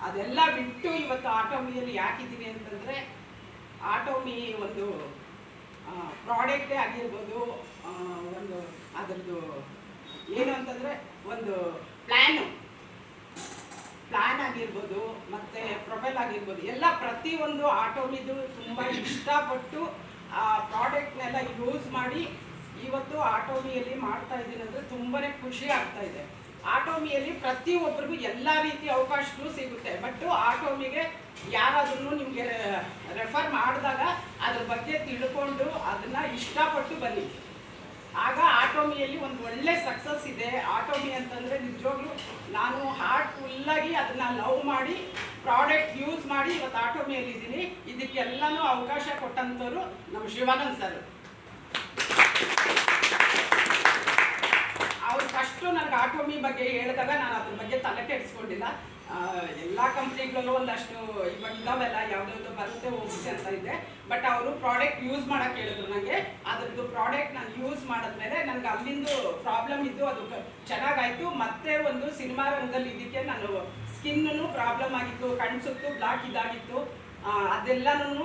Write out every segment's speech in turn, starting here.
ಅದೆಲ್ಲ ಬಿಟ್ಟು ಇವತ್ತು ಆಟೋಮಿಯಲ್ಲಿ ಯಾಕಿದ್ದೀನಿ ಅಂತಂದರೆ, ಆಟೋಮಿ ಒಂದು ಪ್ರಾಡಕ್ಟೇ ಆಗಿರ್ಬೋದು, ಒಂದು ಅದರದ್ದು ಏನು ಅಂತಂದರೆ ಒಂದು ಪ್ಲ್ಯಾನ್ ಆಗಿರ್ಬೋದು, ಮತ್ತು ಪ್ರೊಫೈಲ್ ಆಗಿರ್ಬೋದು, ಎಲ್ಲ ಪ್ರತಿಯೊಂದು ಆಟೋಮಿದು ತುಂಬ ಇಷ್ಟಪಟ್ಟು ಆ ಪ್ರಾಡಕ್ಟ್ನೆಲ್ಲ ಯೂಸ್ ಮಾಡಿ ಇವತ್ತು ಆಟೋಮಿಯಲ್ಲಿ ಮಾಡ್ತಾ ಇದ್ದೀನಿ ಅಂದರೆ ತುಂಬಾ ಖುಷಿ ಆಗ್ತಾ ಇದೆ. ಆಟೋಮಿಯಲ್ಲಿ ಪ್ರತಿಯೊಬ್ಬರಿಗೂ ಎಲ್ಲ ರೀತಿಯ ಅವಕಾಶಗಳು ಸಿಗುತ್ತೆ. ಬಟ್ ಆಟೋಮಿಗೆ ಯಾರಾದ್ರೂ ನಿಮಗೆ ರೆಫರ್ ಮಾಡಿದಾಗ ಅದ್ರ ಬಗ್ಗೆ ತಿಳ್ಕೊಂಡು ಅದನ್ನು ಇಷ್ಟಪಟ್ಟು ಬನ್ನಿ. ಆಗ ಆಟೋಮಿಯಲ್ಲಿ ಒಂದು ಒಳ್ಳೆ ಸಕ್ಸಸ್ ಇದೆ. ಆಟೋಮಿ ಅಂತಂದರೆ ನಿಜವಾಗ್ಲೂ ನಾನು ಹಾರ್ಟ್ಫುಲ್ಲಾಗಿ ಅದನ್ನು ಲವ್ ಮಾಡಿ ಪ್ರಾಡಕ್ಟ್ ಯೂಸ್ ಮಾಡಿ ಇವತ್ತು ಆಟೋಮಿಯಲ್ಲಿ ಇದ್ದೀನಿ. ಇದಕ್ಕೆಲ್ಲನೂ ಅವಕಾಶ ಕೊಟ್ಟಂಥವ್ರು ನಮ್ಮ ಶಿವಾನಂದ್ ಸರ್. ಅವ್ರು ಫಸ್ಟು ನನಗೆ ಆಟೋಮಿ ಬಗ್ಗೆ ಹೇಳಿದಾಗ ನಾನು ಅದ್ರ ಬಗ್ಗೆ ತಲೆ ಕೆಡಿಸ್ಕೊಂಡಿಲ್ಲ. ಎಲ್ಲ ಕಂಪ್ನಿಗಳಲ್ಲೂ ಒಂದಷ್ಟು ಇವಾಗ ಇದಾವೆಲ್ಲ ಯಾವುದ್ಯಾವುದೋ ಬರುತ್ತೆ ಹೋಗುತ್ತೆ ಅಂತ ಇದ್ದೆ. ಬಟ್ ಅವರು ಪ್ರಾಡಕ್ಟ್ ಯೂಸ್ ಮಾಡೋಕ್ಕೆ ಹೇಳಿದ್ರು ನನಗೆ. ಅದರದ್ದು ಪ್ರಾಡಕ್ಟ್ ನಾನು ಯೂಸ್ ಮಾಡಿದ್ಮೇಲೆ ನನಗೆ ಅಲ್ಲಿಂದು ಪ್ರಾಬ್ಲಮ್ ಇದ್ದು ಅದು ಚೆನ್ನಾಗಾಯಿತು. ಮತ್ತೆ ಒಂದು ಸಿನಿಮಾ ರಂಗದಲ್ಲಿ ಇದಕ್ಕೆ ನಾನು ಸ್ಕಿನ್ನೂ ಪ್ರಾಬ್ಲಮ್ ಆಗಿತ್ತು, ಕಣ್ಸುತ್ತು, ಬ್ಲಾಕ್ ಇದಾಗಿತ್ತು. ಅದೆಲ್ಲನೂ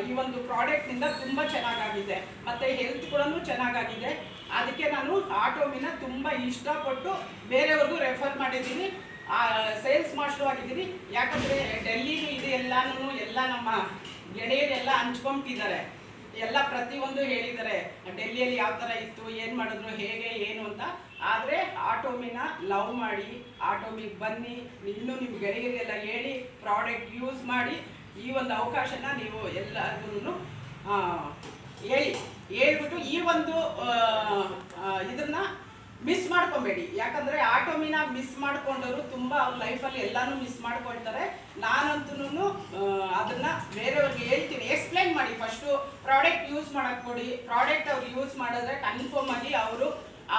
ಈ ಒಂದು ಪ್ರಾಡಕ್ಟ್ನಿಂದ ತುಂಬ ಚೆನ್ನಾಗಾಗಿದೆ, ಮತ್ತು ಹೆಲ್ತ್ ಕೂಡ ಚೆನ್ನಾಗಾಗಿದೆ. ಅದಕ್ಕೆ ನಾನು ಆಟೋಮಿನ ತುಂಬ ಇಷ್ಟಪಟ್ಟು ಬೇರೆಯವ್ರಿಗೂ ರೆಫರ್ ಮಾಡಿದ್ದೀನಿ. ಸೇಲ್ಸ್ ಮಾಸ್ಟರ್ ಆಗಿದ್ದೀನಿ. ಯಾಕಂದರೆ ಡೆಲ್ಲಿದು ಇದು ಎಲ್ಲನೂ ಎಲ್ಲ ನಮ್ಮ ಗೆಳೆಯರೆಲ್ಲ ಹಂಚ್ಕೊಂಬಿಟ್ಟಿದ್ದಾರೆ. ಎಲ್ಲ ಪ್ರತಿಯೊಂದು ಹೇಳಿದ್ದಾರೆ ಡೆಲ್ಲಿಯಲ್ಲಿ ಯಾವ ಥರ ಇತ್ತು, ಏನು ಮಾಡಿದ್ರು, ಹೇಗೆ ಏನು ಅಂತ. ಆದರೆ ಆಟೋಮಿನ ಲವ್ ಮಾಡಿ ಆಟೋಮಿಗೆ ಬನ್ನಿ, ಇನ್ನೂ ನಿಮ್ಮ ಗೆಳೆಯರಿಗೆಲ್ಲ ಹೇಳಿ ಪ್ರಾಡಕ್ಟ್ ಯೂಸ್ ಮಾಡಿ. ಈ ಒಂದು ಅವಕಾಶನ ನೀವು ಎಲ್ಲರಿಗೂ ಹೇಳ್ಬಿಟ್ಟು ಈ ಒಂದು ಇದನ್ನು ಮಿಸ್ ಮಾಡ್ಕೊಬೇಡಿ. ಯಾಕಂದರೆ ಆಟೋಮಿನ ಮಿಸ್ ಮಾಡ್ಕೊಂಡವರು ತುಂಬ ಅವ್ರ ಲೈಫಲ್ಲಿ ಎಲ್ಲನೂ ಮಿಸ್ ಮಾಡ್ಕೊಳ್ತಾರೆ. ನಾನಂತೂ ಅದನ್ನು ಬೇರೆಯವ್ರಿಗೆ ಹೇಳ್ತೀನಿ, ಎಕ್ಸ್ಪ್ಲೈನ್ ಮಾಡಿ. ಫಸ್ಟು ಪ್ರಾಡಕ್ಟ್ ಯೂಸ್ ಮಾಡೋಕ್ಕೆ ಕೊಡಿ. ಪ್ರಾಡಕ್ಟ್ ಅವ್ರು ಯೂಸ್ ಮಾಡಿದ್ರೆ ಕನ್ಫರ್ಮ್ ಆಗಿ ಅವರು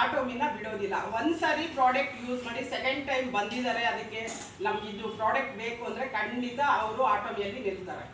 ಆಟೋಮಿನ ಬಿಡೋದಿಲ್ಲ. ಒಂದು ಸಾರಿ ಪ್ರಾಡಕ್ಟ್ ಯೂಸ್ ಮಾಡಿ ಸೆಕೆಂಡ್ ಟೈಮ್ ಬಂದಿದ್ದಾರೆ, ಅದಕ್ಕೆ ನಮಗಿದು ಪ್ರಾಡಕ್ಟ್ ಬೇಕು ಅಂದರೆ ಖಂಡಿತ ಅವರು ಆಟೋಮಿಯಲ್ಲಿ ನಿಲ್ತಾರೆ.